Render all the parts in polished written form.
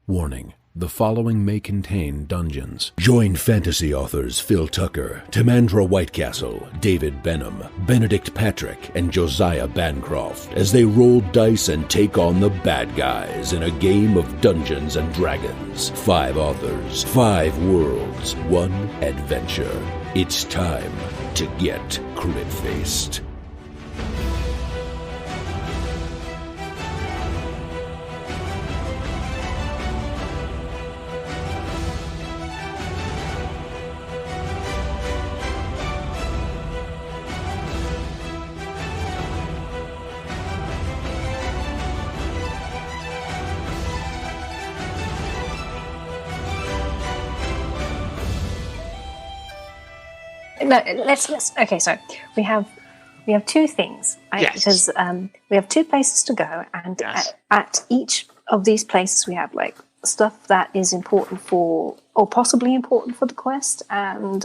Warning. The following may contain dungeons. Join fantasy authors Phil Tucker, Timandra Whitecastle, David Benem, Benedict Patrick, and Josiah Bancroft as they roll dice and take on the bad guys in a game of Dungeons and Dragons. 5 authors, 5 worlds, 1 adventure. It's time to get crit-faced. No, let's. Okay, so we have 2 things, right? Yes. Because we have 2 places to go, and Yes. at each of these places we have like stuff that is important for, or possibly important for the quest, and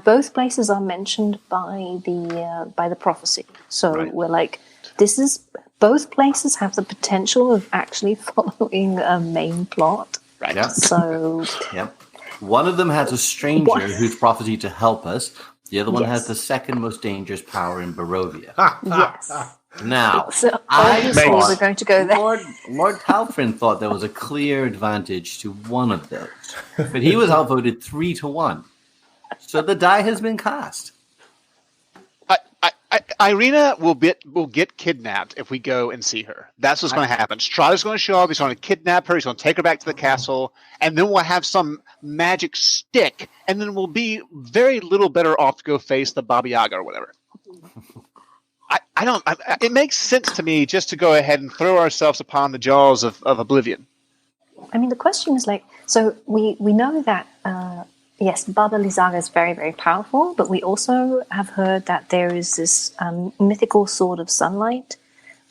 both places are mentioned by the prophecy. So we're like, both places have the potential of actually following a main plot. Right. Yeah. So. Yep. One of them has a stranger who's prophecy to help us. The other one has the second most dangerous power in Barovia. Yes. Now, So obviously we're going to go there. Lord Talfrin thought there was a clear advantage to one of those, but he was outvoted 3-1. So the die has been cast. Irina will get kidnapped if we go and see her. That's what's going to happen. Strahda's going to show up. He's going to kidnap her. He's going to take her back to the castle, and then we'll have some magic stick, and then we'll be very little better off to go face the Baba Yaga or whatever. It makes sense to me just to go ahead and throw ourselves upon the jaws of oblivion. I mean, the question is like, so we know that yes, Baba Lysaga is very, very powerful, but we also have heard that there is this mythical sword of sunlight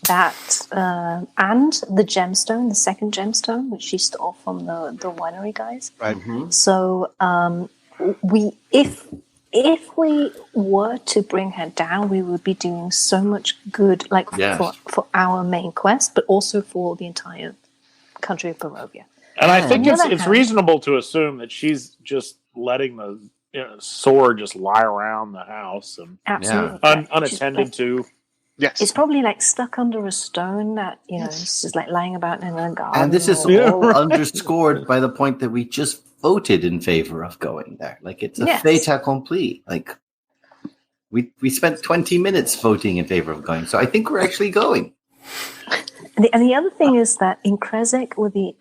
that, and the gemstone, the second gemstone, which she stole from the winery guys. Right. Mm-hmm. So if we were to bring her down, we would be doing so much good, like for our main quest, but also for the entire country of Barovia. And I think it's reasonable to assume that she's just letting the sword just lie around the house and absolutely unattended to. Yes, it's probably like stuck under a stone that it's just like lying about in a garden. And this is all underscored by the point that we just voted in favor of going there. Like it's a fait accompli. Like we spent 20 minutes voting in favor of going, so I think we're actually going. And the other thing is that in Kresik with the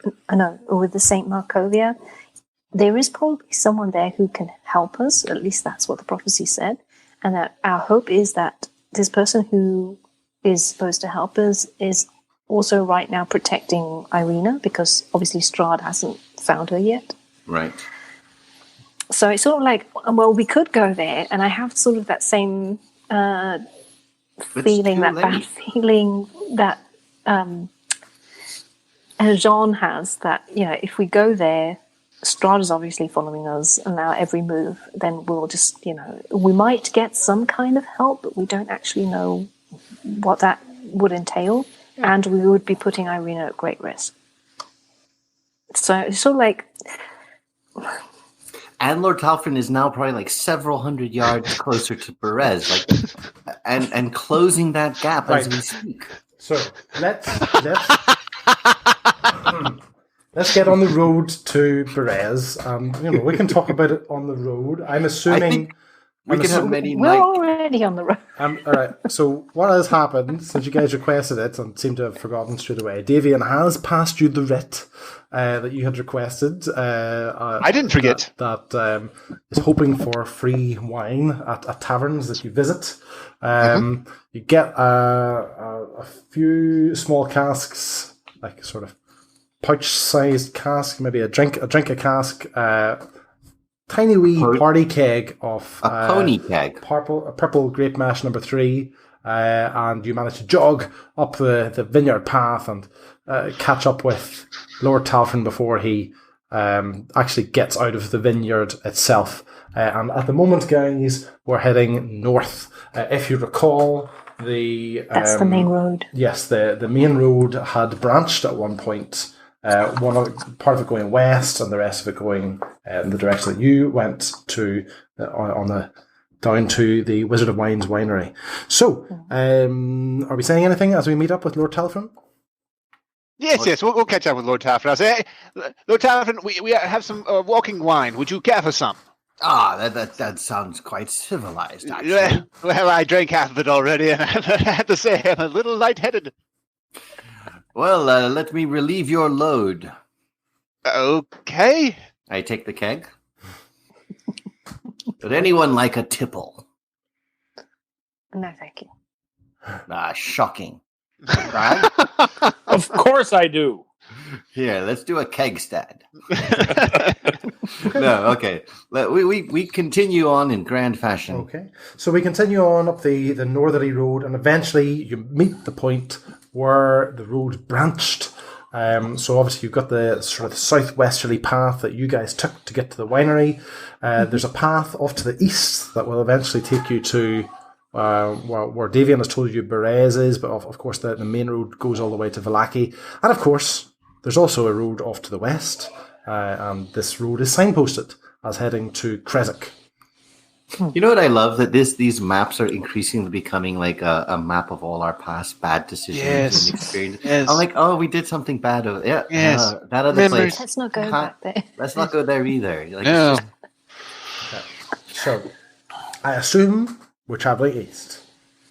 Saint Markovia, there is probably someone there who can help us. At least that's what the prophecy said. And that our hope is that this person who is supposed to help us is also right now protecting Irina, because obviously Strahd hasn't found her yet. Right. So it's sort of like, well, we could go there, and I have sort of that same feeling, that bad feeling that Jean has, that if we go there, Strahd is obviously following us, and our every move, then we'll just we might get some kind of help, but we don't actually know what that would entail, and we would be putting Irina at great risk. So it's sort of like, and Lord Talfrin is now probably like several hundred yards closer to Berez, like, and closing that gap as we speak. So let's get on the road to Berez. We can talk about it on the road. I'm assuming we can have many. We're already on the road. All right. So what has happened since you guys requested it and seem to have forgotten straight away? Davian has passed you the writ that you had requested. I didn't forget. That is hoping for free wine at taverns that you visit. You get a few small casks, like sort of pouch-sized cask, maybe a drink a cask, tiny wee party keg of a pony keg, purple grape mash number 3, and you manage to jog up the vineyard path and catch up with Lord Talfrin before he actually gets out of the vineyard itself. And at the moment, guys, we're heading north. If you recall, that's the main road. Yes, the main road had branched at one point Part of it going west, and the rest of it going in the direction that you went to down to the Wizard of Wine's winery. So, are we saying anything as we meet up with Lord Talfrin? Yes, we'll catch up with Lord Talfrin. I'll say, hey, Lord Talfrin, we have some walking wine. Would you care for some? That sounds quite civilized, actually. Well, I drank half of it already, and I have to say I'm a little lightheaded. Well, let me relieve your load. Okay. I take the keg. Would anyone like a tipple? No, thank you. Shocking. Of course I do. Here, let's do a keg stand. No, okay. We continue on in grand fashion. Okay. So we continue on up the northerly road, and eventually you meet the point where the road branched. So obviously you've got the sort of southwesterly path that you guys took to get to the winery. There's a path off to the east that will eventually take you to where Davian has told you Berez is, but of course the main road goes all the way to Vallaki. And of course, there's also a road off to the west, and this road is signposted as heading to Krezek. You know what I love? That these maps are increasingly becoming like a map of all our past bad decisions and experience. Yes. I'm like, oh, we did something bad. That other Memories. place. Let's not go back there. Let's not go there either. Like, No. So, I assume we're traveling east.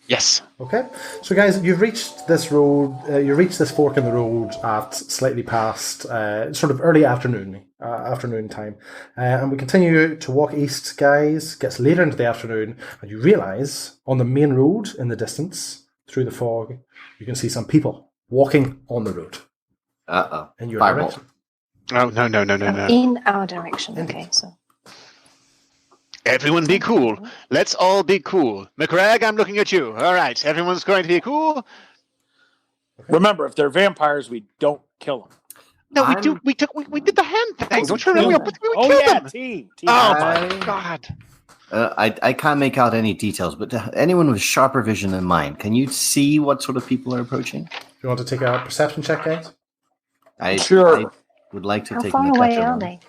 Yes. Okay, so guys, you've reached this road. You reached this fork in the road at slightly past sort of early afternoon time, and we continue to walk east. Guys, gets later into the afternoon, and you realise on the main road in the distance, through the fog, you can see some people walking on the road. In your direction. Oh no! In our direction. Okay, so. Everyone be cool. Let's all be cool. McCrag, I'm looking at you. All right, everyone's going to be cool. Remember, if they're vampires, we don't kill them. No, we do. We did the hand thing. Don't you remember? We killed them. Team. Oh my god. I can't make out any details, but anyone with sharper vision than mine, can you see what sort of people are approaching? Do you want to take a perception check, guys? I would like to take How an far away attention are on. they?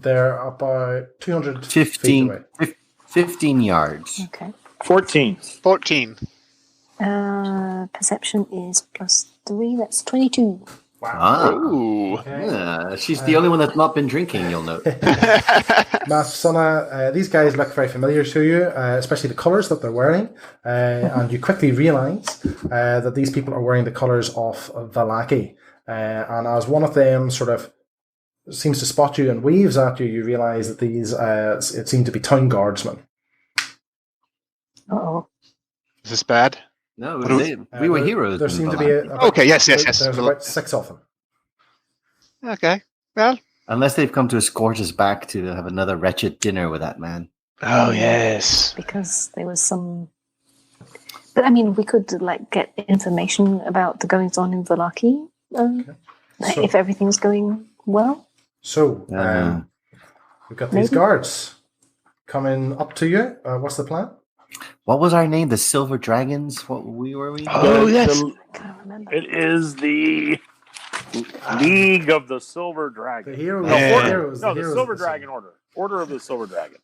They're about 200 15, feet away. 15 yards. Okay. 14. Perception is +3. That's 22. Wow. Ooh. Okay. Yeah, she's the only one that's not been drinking, you'll note. Masana, these guys look very familiar to you, especially the colours that they're wearing. And you quickly realise that these people are wearing the colours of Vallaki. And as one of them sort of seems to spot you and waves at you, you realise that these it seem to be town guardsmen. Uh-oh. Is this bad? No, we were heroes. There seem to be yes. There's about 6 of them. Okay. Well. Unless they've come to escort us back to have another wretched dinner with that man. Oh yes. Because there was some. But I mean, we could get information about the goings on in Vallaki, if everything's going well. So, we've got these guards coming up to you. What's the plan? What was our name? The Silver Dragons? What were we? Oh, yes. I can't remember. It is the League of the Silver Dragon. The heroes. The Silver Dragon Order. Order of the Silver Dragon.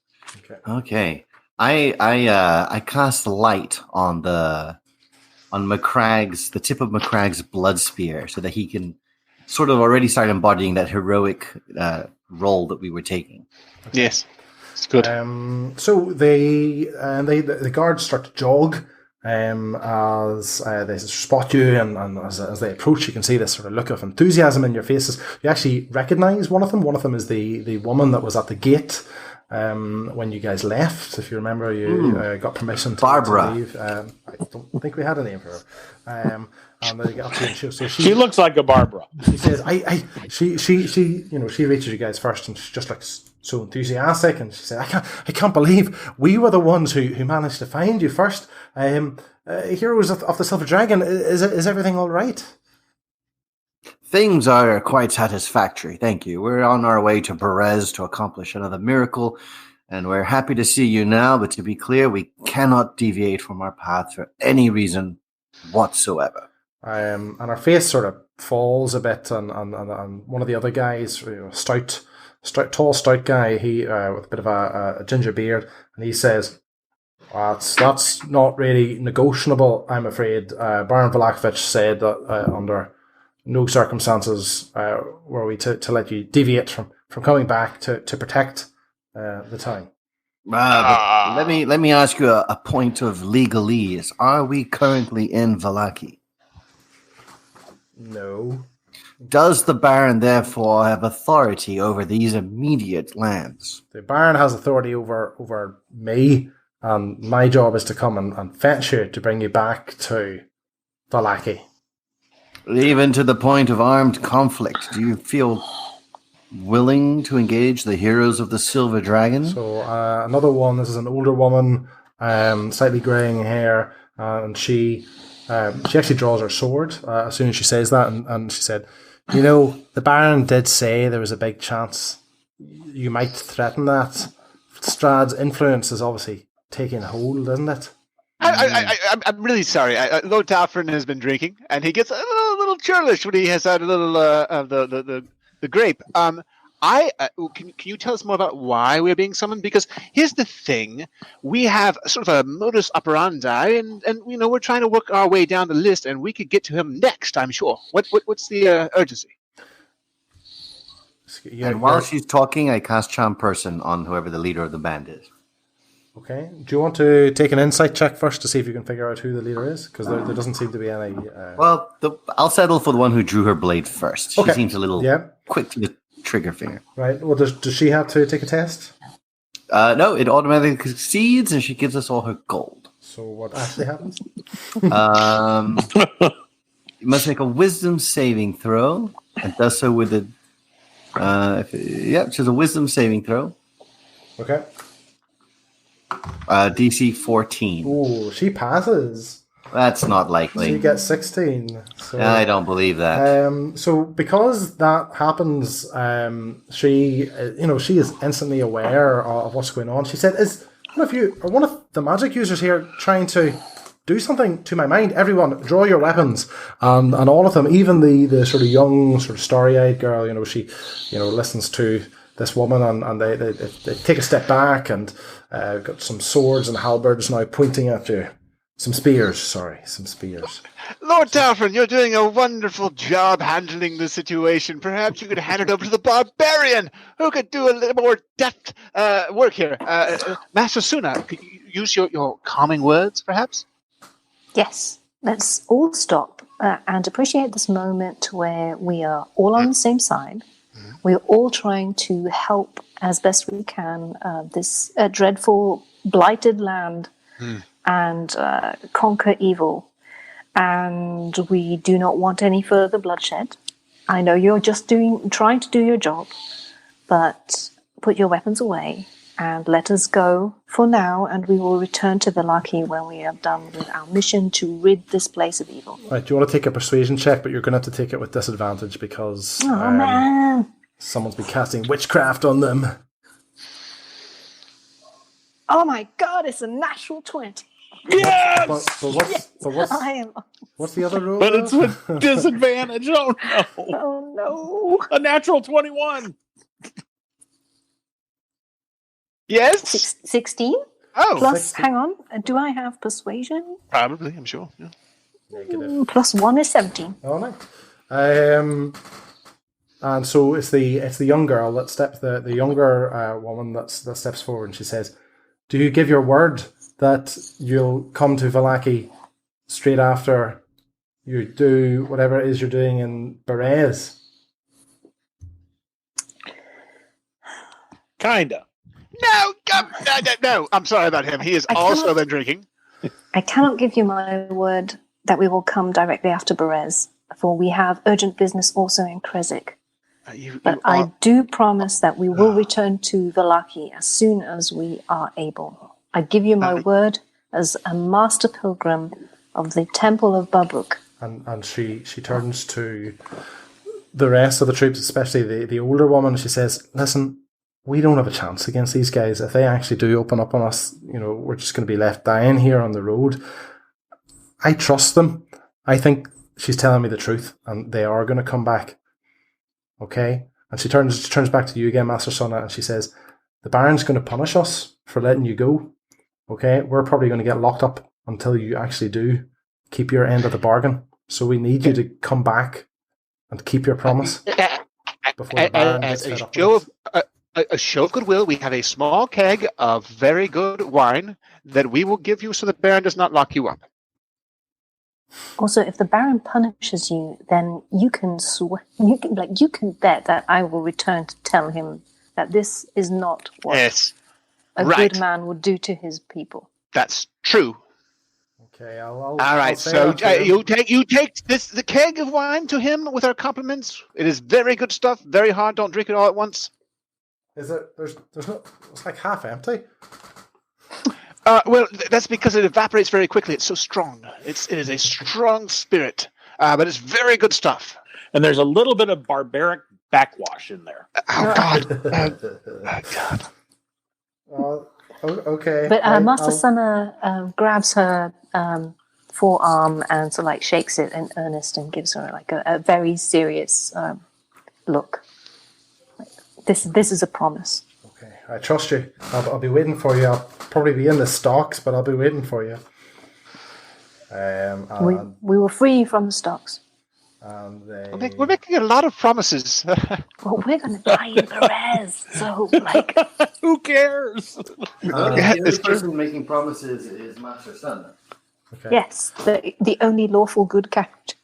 Okay. I cast light on the tip of McCragg's blood spear, so that he can sort of already start embodying that heroic role that we were taking. Yes, it's good. So the guards start to jog as they spot you, and as they approach, you can see this sort of look of enthusiasm in your faces. You actually recognise one of them. One of them is the woman that was at the gate when you guys left. If you remember, you got permission to leave. I don't think we had a name for her. And they get up to you, so she looks like a Barbara. She says, she reaches you guys first, and she's just like so enthusiastic, and she said, I can't believe we were the ones who managed to find you first. Heroes of the Silver Dragon, is everything all right? Things are quite satisfactory, thank you. We're on our way to Berez to accomplish another miracle, and we're happy to see you now, but to be clear, we cannot deviate from our path for any reason whatsoever. And her face sort of falls a bit, and one of the other guys, tall, stout guy, he with a bit of a ginger beard, and he says, that's not really negotiable, I'm afraid. Baron Vlakovic said that under no circumstances were we to let you deviate from coming back to protect the town. Let me ask you a point of legalese. Are we currently in Vallaki? No. Does the Baron therefore have authority over these immediate lands? The Baron has authority over me, and my job is to come and fetch you to bring you back to Vallaki. Even to the point of armed conflict, do you feel willing to engage the heroes of the Silver Dragon? So another one, this is an older woman, slightly greying hair, and she actually draws her sword as soon as she says that, and she said, the Baron did say there was a big chance you might threaten that. Strahd's influence is obviously taking hold, isn't it? I'm really sorry. Lord Talfrin has been drinking, and he gets a little churlish when he has had a little of the grape. Can you tell us more about why we're being summoned? Because here's the thing: we have sort of a modus operandi, and we're trying to work our way down the list, and we could get to him next, I'm sure. What's the urgency? And while she's talking, I cast Charm Person on whoever the leader of the band is. Okay. Do you want to take an insight check first to see if you can figure out who the leader is? Because there doesn't seem to be any... Well, I'll settle for the one who drew her blade first. Okay. She seems a little quick to the trigger finger. Right. Well, does she have to take a test? No, it automatically succeeds, and she gives us all her gold. So what actually happens? You must make a wisdom saving throw, and does so with a... she's a wisdom saving throw. Okay. DC 14. Oh, she passes. That's not likely. She gets 16. So, I don't believe that. So because that happens, she is instantly aware of what's going on. She said, "Is one of the magic users here trying to do something to my mind? Everyone, draw your weapons." And all of them, even the sort of young, sort of starry-eyed girl, she listens to this woman, and they take a step back, and got some swords and halberds now pointing at you. Some spears. Lord Talfrin, you're doing a wonderful job handling the situation. Perhaps you could hand it over to the barbarian, who could do a little more depth work here. Master Suna, could you use your calming words, perhaps? Yes. Let's all stop and appreciate this moment where we are all on the same side. We're all trying to help as best we can this dreadful, blighted land and conquer evil. And we do not want any further bloodshed. I know you're just trying to do your job, but put your weapons away and let us go for now, and we will return to Vallaki when we are done with our mission to rid this place of evil. Right, do you want to take a persuasion check, but you're going to have to take it with disadvantage because... Oh, man! Someone's been casting witchcraft on them. Oh my god, it's a natural 20. Yes! What's the other rule? But it's with disadvantage. Oh no. Oh no. A natural 21. Yes? 16? Oh. Plus, 16. hang on, do I have persuasion? Probably, I'm sure. Yeah. Negative. Plus 1 is 17. Oh, nice. And so it's the young girl that steps the younger woman that steps forward, and she says, "Do you give your word that you'll come to Vallaki straight after you do whatever it is you're doing in Berez?" Kinda. No. I'm sorry about him. He has also been drinking. I cannot give you my word that we will come directly after Berez, for we have urgent business also in Krezik. I do promise that we will return to Vallaki as soon as we are able. I give you my word as a master pilgrim of the Temple of Babruk. And she turns to the rest of the troops, especially the older woman. She says, "Listen, we don't have a chance against these guys. If they actually do open up on us, we're just going to be left dying here on the road. I trust them. I think she's telling me the truth, and they are going to come back. Okay? And she turns back to you again, Master Sonna, and she says, the Baron's going to punish us for letting you go. Okay? We're probably going to get locked up until you actually do keep your end of the bargain. So we need you to come back and keep your promise. Before the Baron gets fed up. A show of goodwill, we have a small keg of very good wine that we will give you so the Baron does not lock you up. Also, if the Baron punishes you, then you can bet that I will return to tell him that this is not what a good man would do to his people. That's true. Okay, all right. So you take the keg of wine to him with our compliments. It is very good stuff. Very hard. Don't drink it all at once. Is it? There's not. It's like half empty. Well, that's because it evaporates very quickly. It's so strong. It is a strong spirit, but it's very good stuff. And there's a little bit of barbaric backwash in there. Oh God! Okay. But Master Sonna grabs her forearm and sort of like shakes it in earnest and gives her like a very serious look. Like, this is a promise. Okay, I trust you. I'll be waiting for you. I'll probably be in the stocks, but I'll be waiting for you. We will free you from the stocks. We're making a lot of promises. Well, we're going to die in Berez, so like, who cares? The only person making promises is Master Sonna. Okay. Yes, the only lawful good character.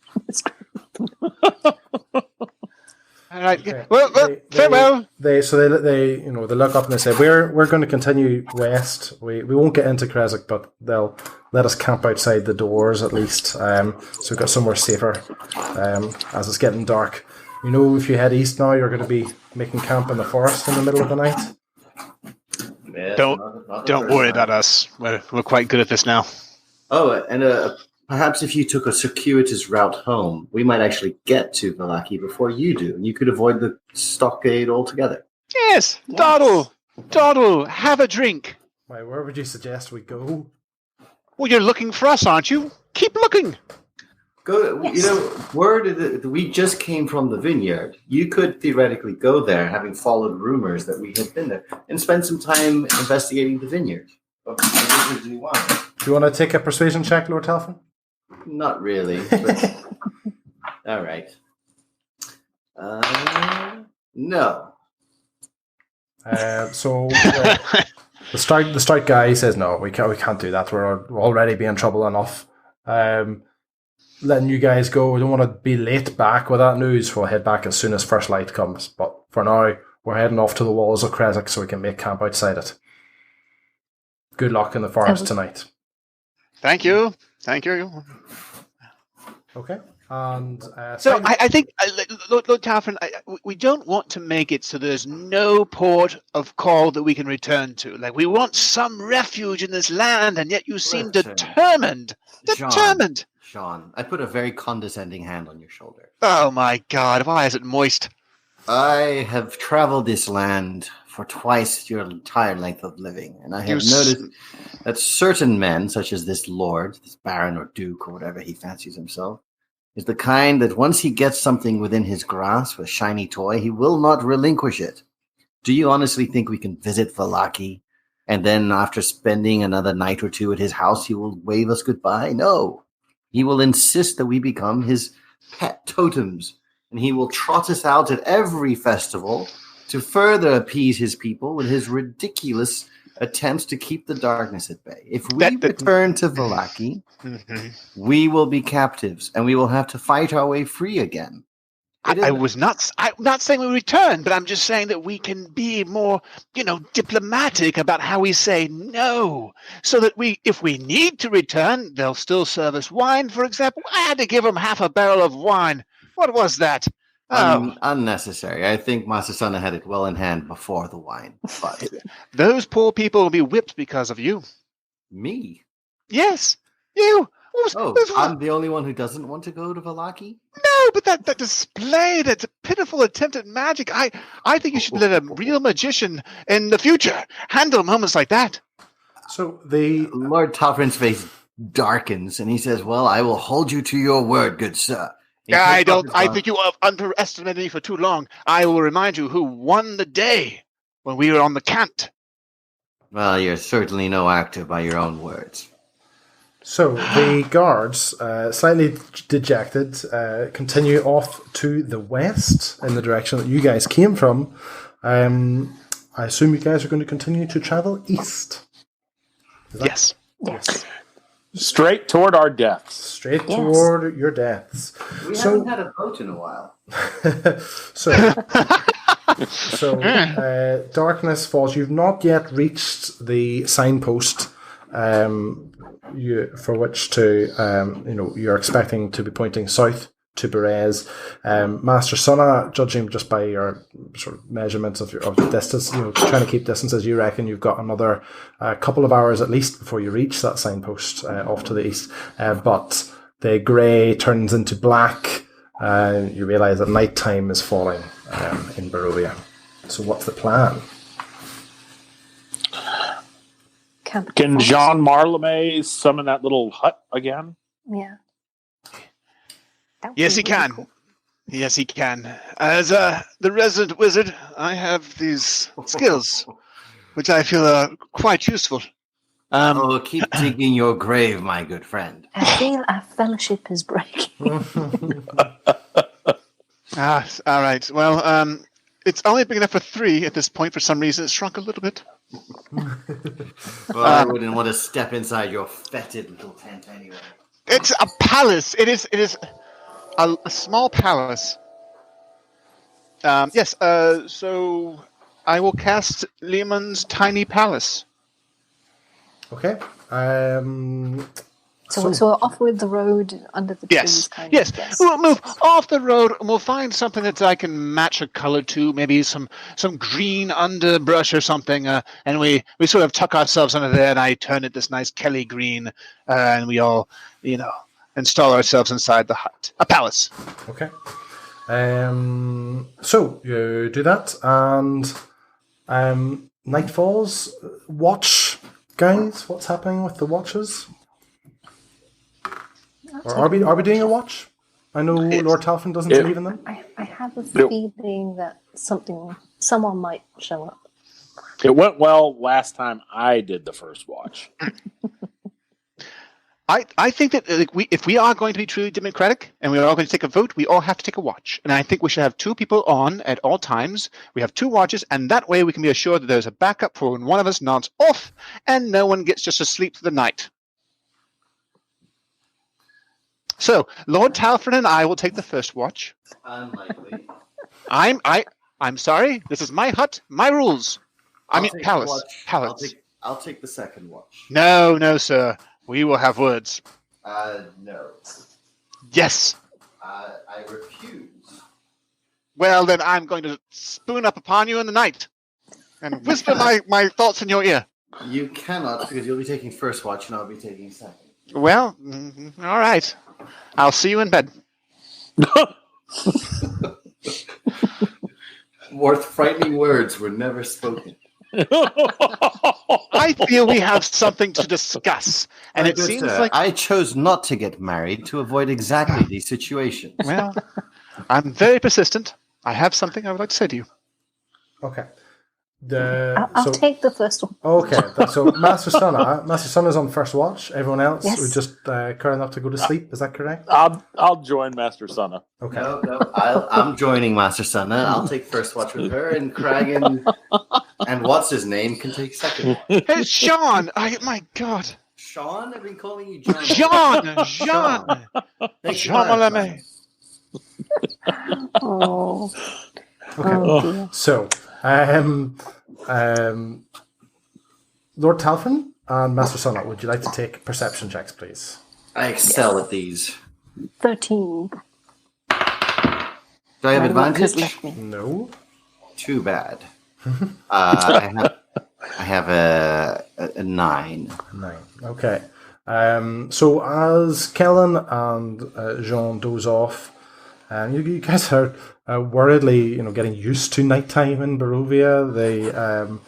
All right. Okay. Well, farewell. They look up and they say, "We're going to continue west. We won't get into Krezk, but they'll let us camp outside the doors at least. So we've got somewhere safer. As it's getting dark, if you head east now, you're going to be making camp in the forest in the middle of the night. Yeah, don't worry about us. We're quite good at this now. Oh, and perhaps if you took a circuitous route home, we might actually get to Vallaki before you do, and you could avoid the stockade altogether. Yes, Doddle, have a drink. Why, where would you suggest we go? Well, you're looking for us, aren't you? Keep looking. Go. Yes. Word we just came from the vineyard. You could theoretically go there, having followed rumors that we had been there, and spend some time investigating the vineyard. Do you want? Do you want to take a persuasion check, Lord Telfin? Not really. But all right. No. So the strike guy says no. We can't do that. We're already be in trouble enough. Letting you guys go. We don't want to be late back with that news. We'll head back as soon as first light comes. But for now, we're heading off to the walls of Krezk so we can make camp outside it. Good luck in the forest tonight. Thank you. Okay. And so I think, Lord Talfrin, we don't want to make it so there's no port of call that we can return to. Like, we want some refuge in this land, and yet you seem determined. Sean, I put a very condescending hand on your shoulder. Oh my God, why is it moist? I have traveled this land for twice your entire length of living, and I have noticed that certain men, such as this lord, this baron or duke or whatever he fancies himself, is the kind that once he gets something within his grasp, a shiny toy, he will not relinquish it. Do you honestly think we can visit Vallaki, and then after spending another night or two at his house, he will wave us goodbye? No. He will insist that we become his pet totems, and he will trot us out at every festival to further appease his people with his ridiculous attempts to keep the darkness at bay. If we return to Vallaki, we will be captives, and we will have to fight our way free again. I'm not saying we return, but I'm just saying that we can be more, diplomatic about how we say no, so that if we need to return, they'll still serve us wine, for example. I had to give them half a barrel of wine. What was that? Unnecessary. I think Master Sonna had it well in hand before the wine. But those poor people will be whipped because of you. Me? Yes, you. I'm the only one who doesn't want to go to Vallaki? No, but that display, that pitiful attempt at magic, I think you should let a real magician in the future handle moments like that. So the Lord Talfrin's face darkens, and he says, "Well, I will hold you to your word, good sir." I think you have underestimated me for too long. I will remind you who won the day when we were on the cant. Well, you're certainly no actor by your own words. So the guards, slightly dejected, continue off to the west in the direction that you guys came from. I assume you guys are going to continue to travel east. Yes. Straight toward our deaths. Straight toward your deaths. We haven't had a boat in a while. So darkness falls. You've not yet reached the signpost for which to, you're expecting to be pointing south to Berez. Master Sunna, judging just by your sort of measurements of the distance, trying to keep distances, you reckon you've got another couple of hours at least before you reach that signpost off to the east. But the grey turns into black. You realise that night time is falling in Barovia. So what's the plan? Can Jean Marleme summon that little hut again? Yeah. Yes, he can. Cool. Yes, he can. As the resident wizard, I have these skills, which I feel are quite useful. Keep digging your grave, my good friend. I feel our fellowship is breaking. All right. Well, it's only big enough for 3 at this point. For some reason, it's shrunk a little bit. Well, I wouldn't want to step inside your fetid little tent anyway. It's a palace. It is a small palace. Yes. So I will cast Lehman's tiny palace. Okay. So we're off with the road under the trees. Yes. We'll move off the road and we'll find something that I can match a color to, maybe some green underbrush or something, and we sort of tuck ourselves under there, and I turn it this nice Kelly green, and we all, install ourselves inside the hut. A palace. Okay. So you do that, and night falls. Watch, guys. What's happening with the watches? Or are we doing a watch? I know Lord Talfin doesn't believe in them. I have a feeling that someone might show up. It went well last time I did the first watch. I think that if we are going to be truly democratic and we are all going to take a vote, we all have to take a watch. And I think we should have 2 people on at all times. We have 2 watches, and that way we can be assured that there's a backup for when one of us nods off and no one gets just to sleep through the night. So, Lord Talfrin and I will take the first watch. Unlikely. I'm sorry. This is my hut, my rules. Palace. Palace. I'll take the second watch. No, sir. We will have words. No. Yes. I refuse. Well, then I'm going to spoon up upon you in the night and whisper my thoughts in your ear. You cannot, because you'll be taking first watch and I'll be taking second. Well, all right. I'll see you in bed. More frightening words were never spoken. I feel we have something to discuss, and it seems like I chose not to get married to avoid exactly these situations. Well, I'm very persistent. I have something I would like to say to you. Okay. I'll take the first one. Okay, so Master Sunna's on first watch. Everyone else would just curl enough to go to sleep. Is that correct? I'll join Master Sunna. Okay. No, I'm joining Master Sunna. I'll take first watch with her, and Kragan and what's his name can take second watch. Hey, Sean! My God. Sean? I've been calling you John. Jean! Jean Malame. Oh. Okay. So, Lord Talfin and Master Sunna, would you like to take perception checks, please? I excel at these. 13. Do I have advantage? No. Too bad. I have a 9. 9. Okay. So as Kellen and Jean doze off, you guys are worriedly, getting used to nighttime in Barovia.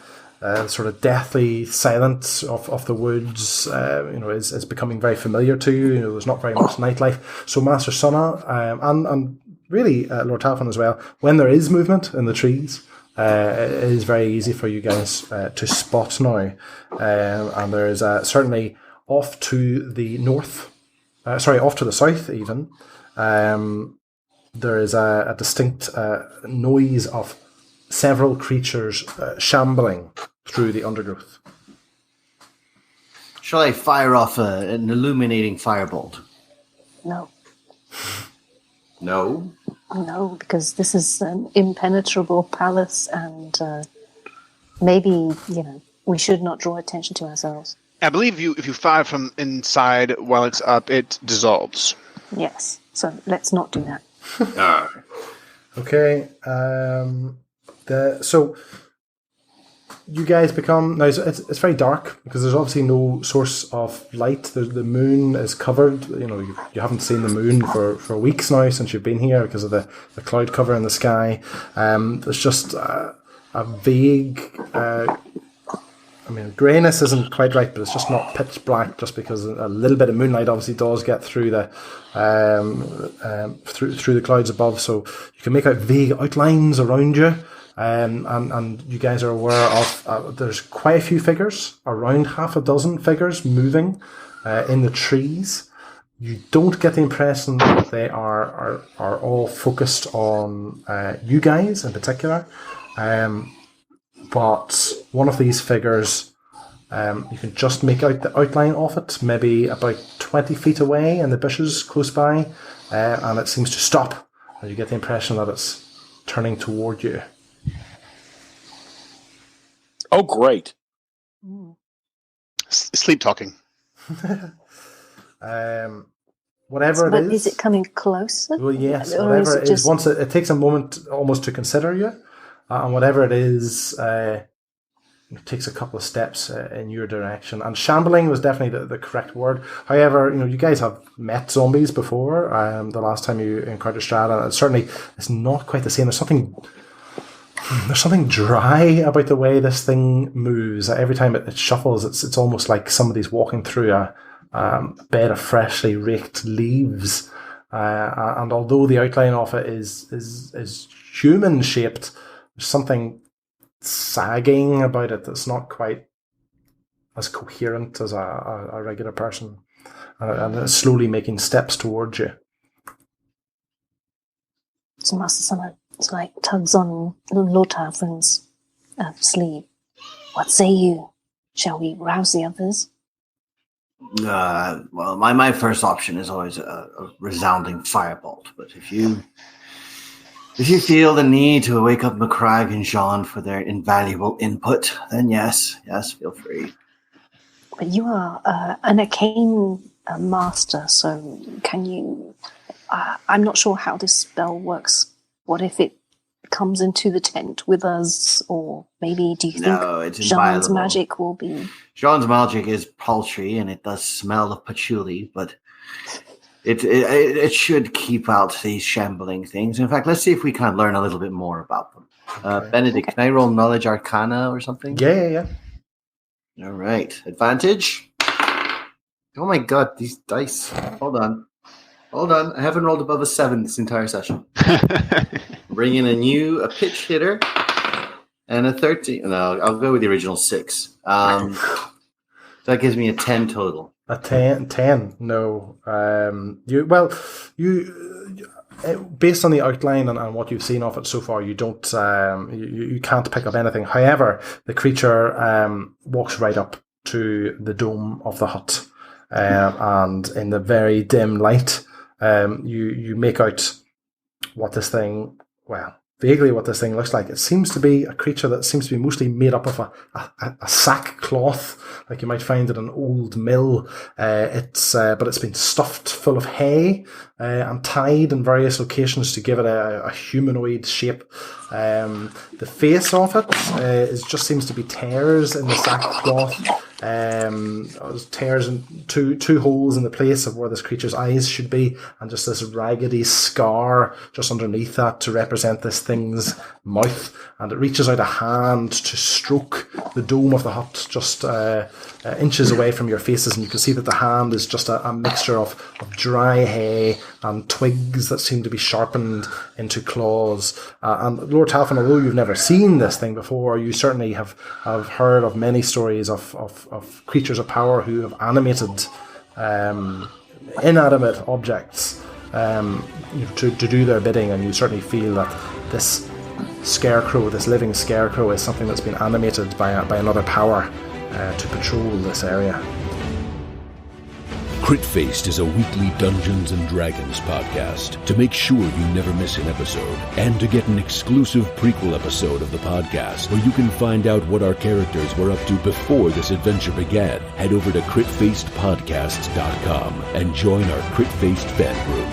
sort of deathly silence of the woods, is becoming very familiar to you. There's not very much nightlife. So Master Sunna, and really Lord Talfin as well, when there is movement in the trees, it is very easy for you guys to spot now. And there is certainly off to the north, off to the south even, there is a distinct noise of several creatures shambling through the undergrowth. Shall I fire off an illuminating firebolt? No. No? No, because this is an impenetrable palace, and maybe, we should not draw attention to ourselves. I believe if you fire from inside while it's up, it dissolves. Yes, so let's not do that. Okay. So you guys become now. It's very dark because there's obviously no source of light. The moon is covered. You haven't seen the moon for weeks now since you've been here because of the cloud cover in the sky. There's just a vague. Grayness isn't quite right, but it's just not pitch black. Just because a little bit of moonlight obviously does get through the through the clouds above, so you can make out vague outlines around you. And you guys are aware of there's quite a few figures, around half a dozen figures moving in the trees. You don't get the impression that they are all focused on you guys in particular. But one of these figures, you can just make out the outline of it, maybe about 20 feet away in the bushes close by, and it seems to stop, and you get the impression that it's turning toward you. Oh, great. Sleep talking. Whatever it is. Is it coming closer? Well, yes, whatever it is. Once it takes a moment almost to consider you, and whatever it is, it takes a couple of steps in your direction. And shambling was definitely the correct word. However, you guys have met zombies before. The last time you encountered Strahd, and certainly it's not quite the same. There's something dry about the way this thing moves. Every time it shuffles, it's almost like somebody's walking through a bed of freshly raked leaves. And although the outline of it is human shaped, there's something sagging about it that's not quite as coherent as a regular person, and it's slowly making steps towards you. So Master Sunna tugs on Lord Tarfin's sleeve. What say you? Shall we rouse the others? Well, my first option is always a resounding firebolt, but if you feel the need to wake up Macragge and Jean for their invaluable input, then yes, feel free. But you are an arcane master, so can you... I'm not sure how this spell works. What if it comes into the tent with us, or maybe do you think Jean's magic will be... Jean's magic is paltry, and it does smell of patchouli, but... It should keep out these shambling things. In fact, let's see if we can learn a little bit more about them. Okay. Benedict, can I roll Knowledge Arcana or something? Yeah. All right. Advantage? Oh my god, these dice. Hold on. I haven't rolled above a 7 this entire session. Bring in a pitch hitter and a 13. No, I'll go with the original 6. That gives me a 10 total. A 10? No. Based on the outline and what you've seen of it so far, you don't. You can't pick up anything. However, the creature walks right up to the dome of the hut, and in the very dim light, you make out what this thing. Well, vaguely what this thing looks like. It seems to be a creature that seems to be mostly made up of a sackcloth, like you might find at an old mill. But it's been stuffed full of hay and tied in various locations to give it a humanoid shape. The face of it just seems to be tears in the sackcloth. There's tears in two holes in the place of where this creature's eyes should be, and just this raggedy scar just underneath that to represent this thing's mouth. And it reaches out a hand to stroke the dome of the hut just inches away from your faces, and you can see that the hand is just a mixture of dry hay and twigs that seem to be sharpened into claws. And Lord Talfin, although you've never seen this thing before, you certainly have heard of many stories of creatures of power who have animated inanimate objects to do their bidding, and you certainly feel that this scarecrow, this living scarecrow, is something that's been animated by another power to patrol this area. Crit-Faced is a weekly Dungeons & Dragons podcast. To make sure you never miss an episode, and to get an exclusive prequel episode of the podcast, where you can find out what our characters were up to before this adventure began, head over to critfacedpodcasts.com and join our Crit-Faced fan group.